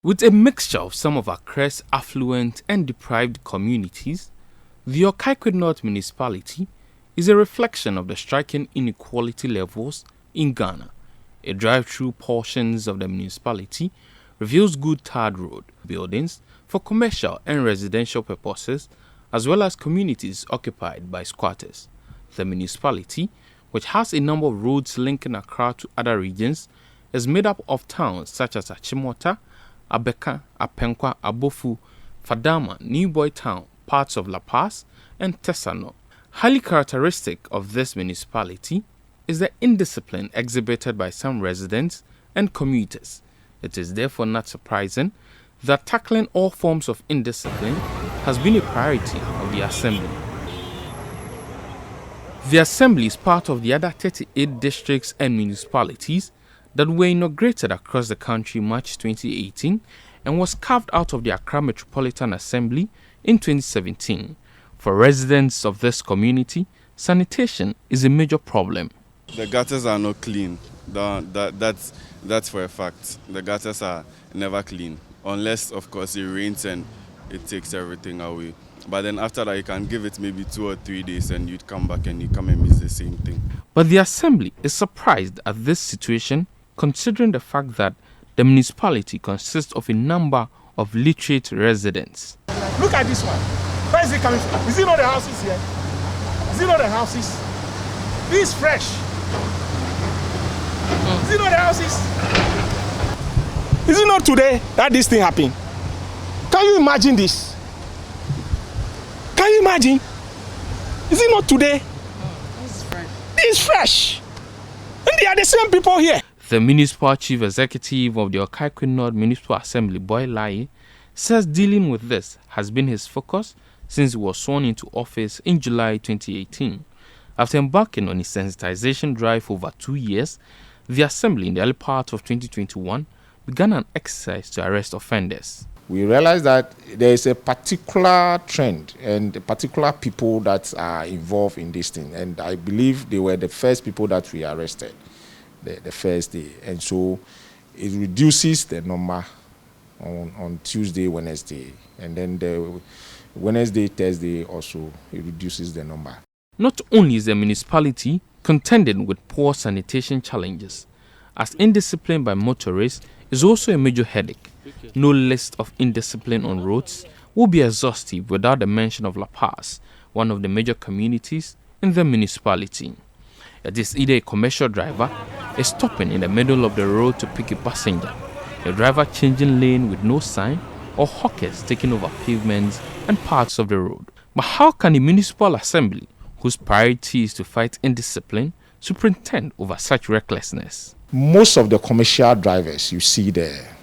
With a mixture of some of Accra's affluent and deprived communities, the Okaikwei North municipality is a reflection of the striking inequality levels in Ghana. A drive through portions of the municipality reveals good tarred road buildings for commercial and residential purposes, as well as communities occupied by squatters. The municipality, which has a number of roads linking Accra to other regions, is made up of towns such as Achimota, Abeka, Apenkwa, Abofu, Fadama, New Boy Town, parts of La Paz, and Tesano. Highly characteristic of this municipality is the indiscipline exhibited by some residents and commuters. It is therefore not surprising that tackling all forms of indiscipline has been a priority of the Assembly. The Assembly is part of the other 38 districts and municipalities that were inaugurated across the country March 2018 and was carved out of the Accra Metropolitan Assembly in 2017. For residents of this community, sanitation is a major problem. The gutters are not clean. That's for a fact. The gutters are never clean, unless of course it rains and it takes everything away. But then after that, you can give it maybe 2 or 3 days and you'd come back and you come and miss the same thing. But the Assembly is surprised at this situation, considering the fact that the municipality consists of a number of literate residents. Look at this one. Where is it coming from? Is it not the houses here? Is it not the houses? This is fresh. Is it not the houses? Is it not today that this thing happened? Can you imagine this? Can you imagine? Is it not today? This is fresh. This is fresh. And they are the same people here. The Municipal Chief Executive of the Okaikwei North Municipal Assembly, Boye Laryea, says dealing with this has been his focus since he was sworn into office in July 2018. After embarking on a sensitization drive for over 2 years, the Assembly in the early part of 2021 began an exercise to arrest offenders. We realized that there is a particular trend and particular people that are involved in this thing. And I believe they were the first people that we arrested the first day. And so it reduces the number on Tuesday, Wednesday. And then the Wednesday, Thursday also, it reduces the number. Not only is the municipality contending with poor sanitation challenges, as indiscipline by motorists is also a major headache. No list of indiscipline on roads will be exhaustive without the mention of La Paz, one of the major communities in the municipality. It is either a commercial driver is stopping in the middle of the road to pick a passenger, a driver changing lane with no sign, or hawkers taking over pavements and parts of the road. But how can the Municipal Assembly, whose priority is to fight indiscipline, superintend over such recklessness? Most of the commercial drivers you see there,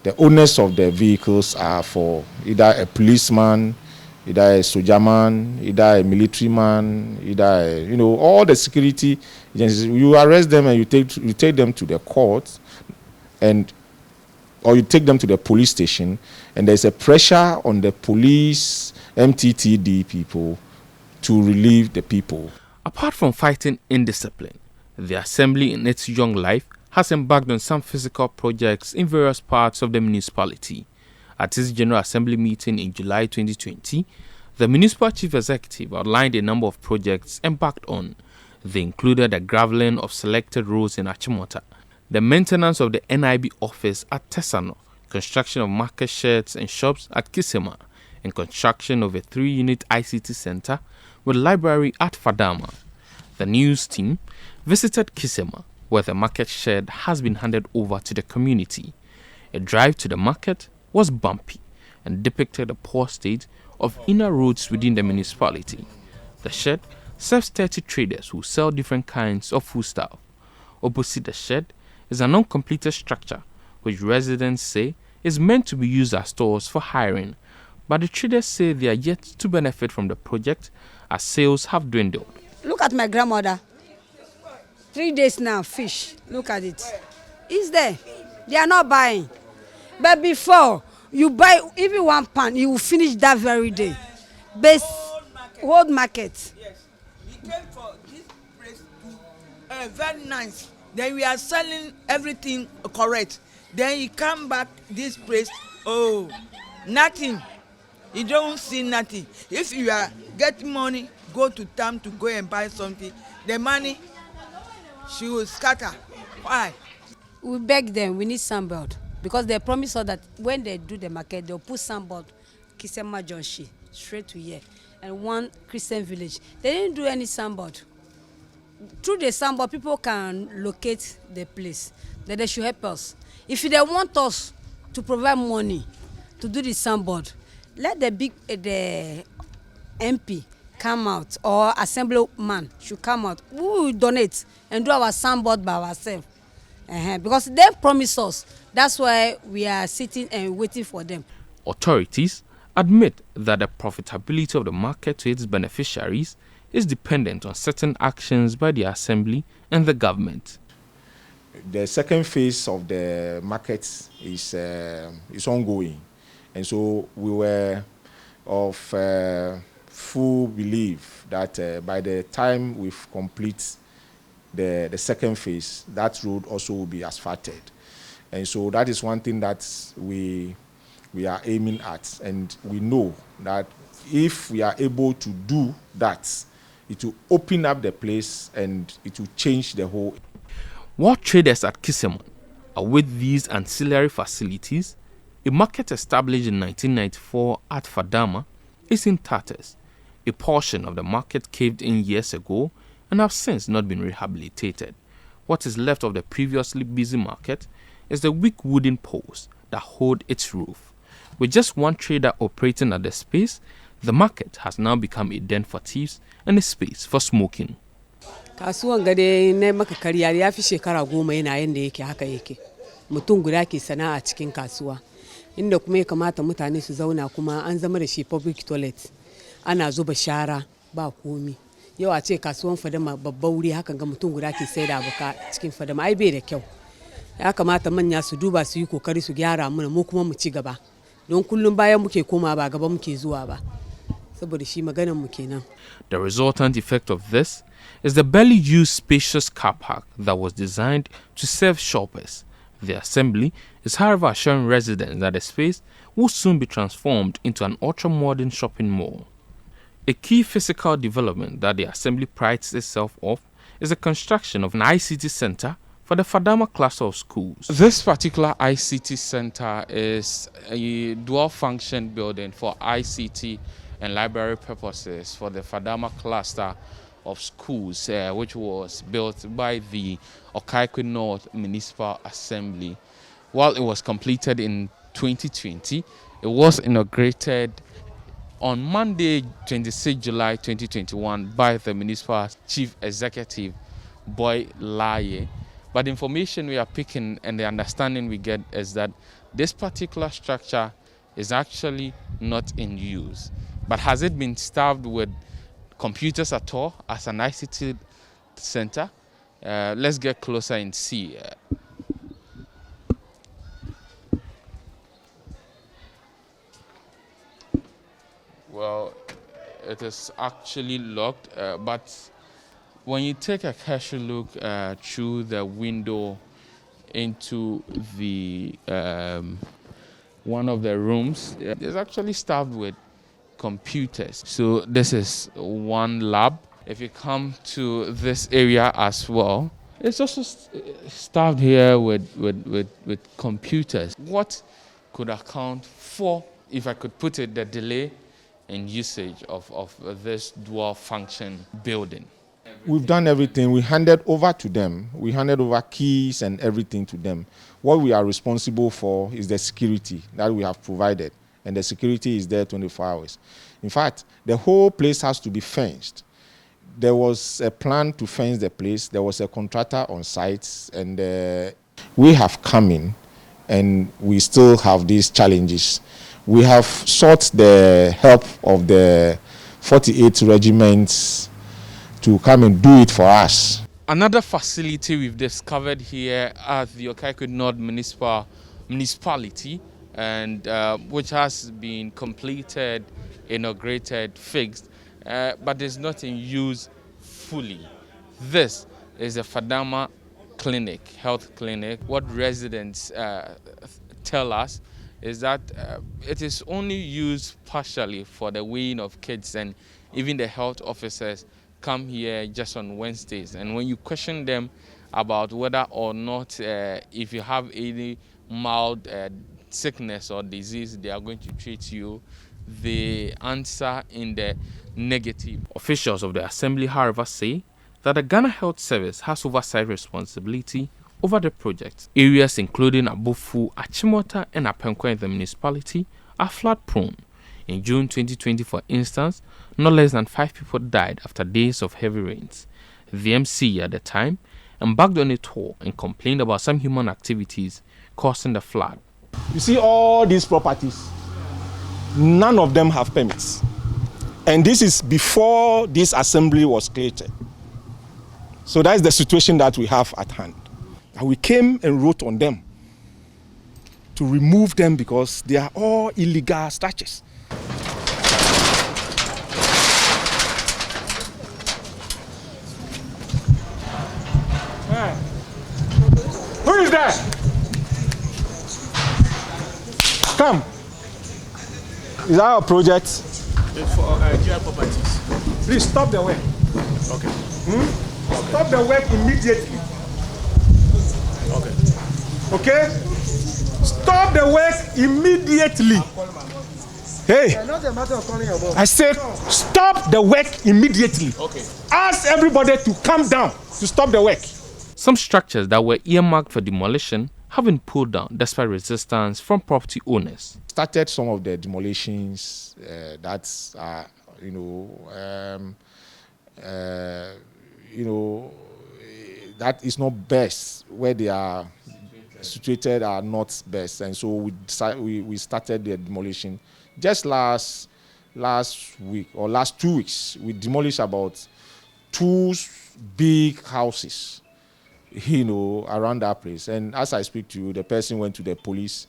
the owners of the vehicles are for either a policeman, either a soldier man, either a military man, either all the security agencies. You arrest them and you take them to the court, or you take them to the police station, and there's a pressure on the police, MTTD people to relieve the people. Apart from fighting indiscipline, the Assembly in its young life has embarked on some physical projects in various parts of the municipality. At its General Assembly meeting in July 2020, the Municipal Chief Executive outlined a number of projects embarked on. They included the gravelling of selected roads in Achimota, the maintenance of the NIB office at Tesano, construction of market sheds and shops at Kisima, and construction of a 3-unit ICT center with library at Fadama. The news team visited Kisima, where the market shed has been handed over to the community. A drive to the market was bumpy and depicted the poor state of inner roads within the municipality. The shed serves 30 traders who sell different kinds of foodstuff. Opposite the shed is an uncompleted structure which residents say is meant to be used as stores for hiring, but the traders say they are yet to benefit from the project as sales have dwindled. Look at my grandmother. 3 days now, fish. Look at it. It's there. They are not buying. But before you buy even 1 pound, you will finish that very day. Base old market. Yes, we came for this place to very nice. Then we are selling everything correct. Then he come back this place. Oh, nothing. You don't see nothing. If you are getting money, go to town to go and buy something. The money, she will scatter. Why? We beg them, we need sandboard. Because they promise us that when they do the market, they'll put sandboard, Kisema Junshi, straight to here. And one Christian village. They didn't do any sandboard. Through the sandboard, people can locate the place. That they should help us. If they want us to provide money to do the sandboard, let the MP come out, or assemblyman should come out. We will donate and do our sandboard by ourselves. Because they promise us. That's why we are sitting and waiting for them. Authorities admit that the profitability of the market to its beneficiaries is dependent on certain actions by the assembly and the government. The second phase of the market is ongoing, and so we were of full belief that by the time we complete the second phase, that road also will be asphalted. And so that is one thing that we are aiming at, and we know that if we are able to do that, it will open up the place and it will change the whole. While traders at Kisemon are with these ancillary facilities, a market established in 1994 at Fadama is in tatters. A portion of the market caved in years ago and have since not been rehabilitated. What is left of the previously busy market is the weak wooden posts that hold its roof. With just one trader operating at the space, the market has now become a den for thieves and a space for smoking. Kasuwan gade na maka kariya ya fi shekara 10 yana yanda yake haka yake. Mutum guda ke sana'a cikin kasuwa. Inda kuma ya kamata mutane su zauna kuma an zama da shi public toilet. Ana zuba shara ba komi. Yau a ce kasuwan Fadama babban wuri hakan ga mutum guda ke sai da abuka cikin Fadama ai bai da kyau. Ya kamata manya su duba su yi kokari su gyara mana mu kuma mu ci gaba. Don kullum bayan muke koma ba gaba muke zuwa ba. Saboda shi maganar mu kenan. The resultant effect of this is the barely used spacious car park that was designed to serve shoppers. The assembly is however assuring residents that the space will soon be transformed into an ultra-modern shopping mall. A key physical development that the assembly prides itself of is the construction of an ICT center for the Fadama cluster of schools. This particular ICT center is a dual-function building for ICT and library purposes for the Fadama cluster of schools, which was built by the Okaikwei North Municipal Assembly. While it was completed in 2020, it was inaugurated on Monday, 26 July 2021 by the municipal chief executive, Boye Laryea. But the information we are picking and the understanding we get is that this particular structure is actually not in use. But has it been staffed with computers at all as an ICT center? Let's get closer and see. Well, it is actually locked, but when you take a casual look through the window into the one of the rooms, it's actually staffed with computers. So this is one lab. If you come to this area as well, it's also staffed here with computers. What could account for, if I could put it, the delay in usage of this dual function building? We've done everything. We handed over to them. We handed over keys and everything to them. What we are responsible for is the security that we have provided. And the security is there 24 hours. In fact, the whole place has to be fenced. There was a plan to fence the place. There was a contractor on site, and we have come in, and we still have these challenges. We have sought the help of the 48th Regiment to come and do it for us. Another facility we've discovered here at the Okaikwei North Municipality, and which has been completed, inaugurated, fixed, but is not in use fully. This is the Fadama health clinic, what residents tell us is that it is only used partially for the weighing of kids, and even the health officers come here just on Wednesdays. And when you question them about whether or not if you have any mild sickness or disease, they are going to treat you, they answer in the negative. Officials of the assembly, however, say that the Ghana Health Service has oversight responsibility over the project. Areas including Abofu, Achimota and Apenkwa in the municipality are flood prone. In June 2020, for instance, no less than 5 people died after days of heavy rains. The MCE at the time embarked on a tour and complained about some human activities causing the flood. You see all these properties, none of them have permits. And this is before this assembly was created. So that is the situation that we have at hand. And we came and wrote on them to remove them because they are all illegal structures. Who is there? Come. Is that our project? It's for GI properties. Please stop the work. Okay. Stop the work immediately. Okay. Okay? Stop the work immediately. Hey, I said stop the work immediately. Okay. Ask everybody to come down to stop the work. Some structures that were earmarked for demolition have been pulled down despite resistance from property owners. Started some of the demolitions that is not best where they are situated are not best, and so we started the demolition just last week or last 2 weeks. We demolished about 2 big houses, around that place. And as I speak to you, the person went to the police.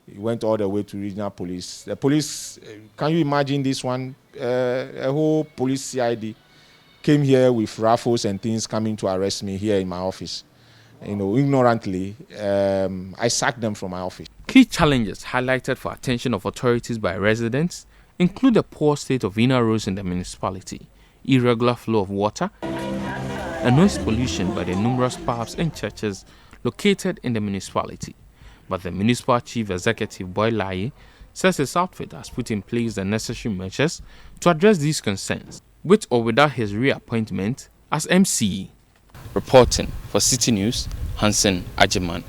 He went all the way to regional police. The police, can you imagine this one? A whole police CID came here with rifles and things coming to arrest me here in my office. Ignorantly, I sacked them from my office. Key challenges highlighted for attention of authorities by residents include the poor state of inner roads in the municipality, irregular flow of water, and noise pollution by the numerous pubs and churches located in the municipality. But the municipal chief executive, Boye Laryea, says his outfit has put in place the necessary measures to address these concerns, with or without his reappointment as MCE. Reporting for Citi News, Hansen Ajiman.